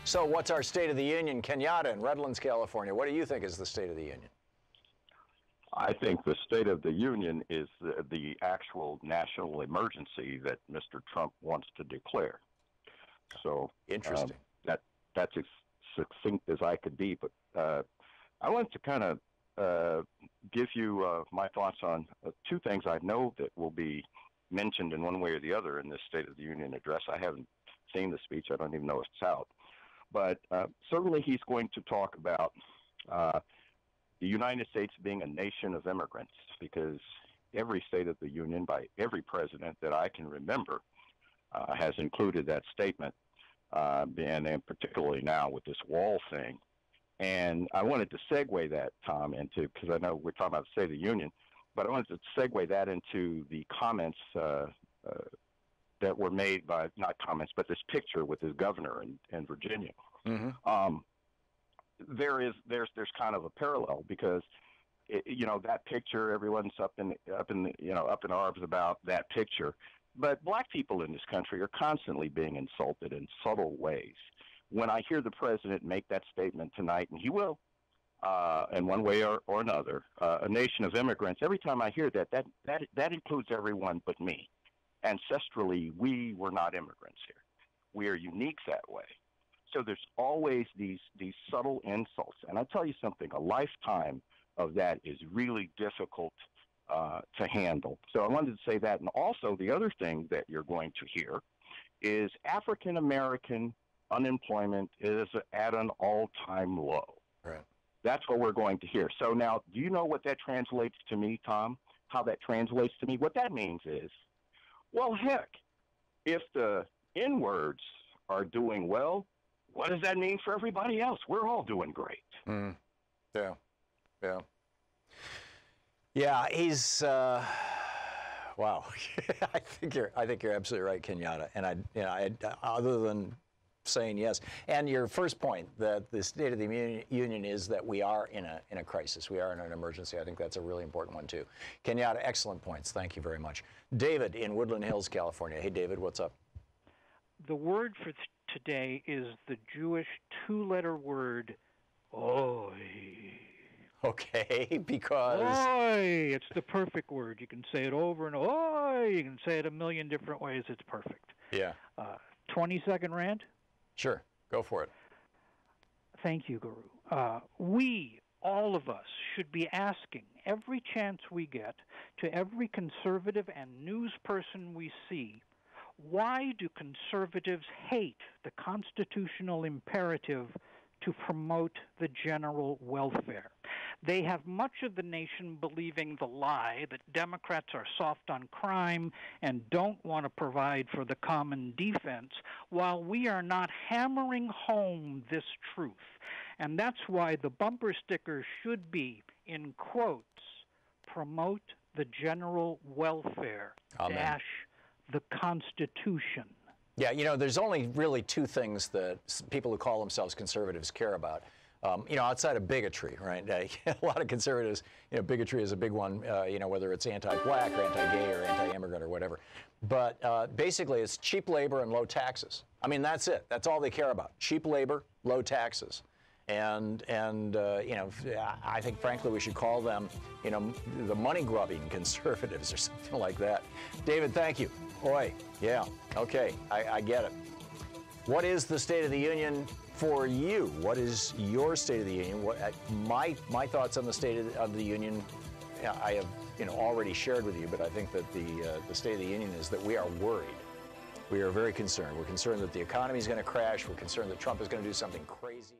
So what's our State of the Union? Kenyatta in Redlands, California. What do you think is the State of the Union? I think the State of the Union is the actual national emergency that Mr. Trump wants to declare. So interesting. That's as succinct as I could be. But I want to kind of give you my thoughts on two things I know that will be mentioned in one way or the other in this State of the Union address. I haven't seen the speech. I don't even know if it's out. But certainly he's going to talk about the United States being a nation of immigrants, because every State of the Union by every president that I can remember has included that statement, and particularly now with this wall thing. And I wanted to segue that, Tom, into, because I know we're talking about the State of the Union, but I wanted to segue that into the comments that were made by, not comments, but this picture with his governor in Virginia. Mm-hmm. There's kind of a parallel, because that picture, everyone's up in arms about that picture, but black people in this country are constantly being insulted in subtle ways. When I hear the president make that statement tonight, and he will, in one way or another, a nation of immigrants, every time I hear that includes everyone but me. Ancestrally, we were not immigrants here. We are unique that way. So there's always these subtle insults. And I'll tell you something, a lifetime of that is really difficult to handle. So I wanted to say that. And also the other thing that you're going to hear is African-American unemployment is at an all-time low. Right. That's what we're going to hear. So now, do you know what that translates to me, Tom? How that translates to me? What that means is, well, heck, if the N-words are doing well, what does that mean for everybody else? We're all doing great. Mm. Yeah. He's wow. I think you're absolutely right, Kenyatta. And I other than saying yes, and your first point that the State of the Union is that we are in a crisis. We are in an emergency. I think that's a really important one too. Kenyatta, excellent points. Thank you very much. David in Woodland Hills, California. Hey, David, what's up? The word for today is the Jewish two-letter word, oy. Okay, because... Oy! It's the perfect word. You can say it over and oy! You can say it a million different ways. It's perfect. Yeah. 20-second rant? Sure. Go for it. Thank you, Guru. We, all of us, should be asking every chance we get to every conservative and news person we see, why do conservatives hate the constitutional imperative to promote the general welfare? They have much of the nation believing the lie that Democrats are soft on crime and don't want to provide for the common defense, while we are not hammering home this truth. And that's why the bumper sticker should be, in quotes, promote the general welfare, Amen. dash the Constitution. Yeah, there's only really two things that people who call themselves conservatives care about. Outside of bigotry, right? A lot of conservatives, bigotry is a big one, whether it's anti-black or anti-gay or anti-immigrant or whatever. But basically, it's cheap labor and low taxes. I mean, that's it. That's all they care about. Cheap labor, low taxes. And I think, frankly, we should call them, the money-grubbing conservatives or something like that. David, thank you. Oi, yeah, okay, I get it. What is the State of the Union for you? What is your State of the Union? My thoughts on the State of the Union, I have already shared with you, but I think that the State of the Union is that we are worried. We are very concerned. We're concerned that the economy is going to crash. We're concerned that Trump is going to do something crazy.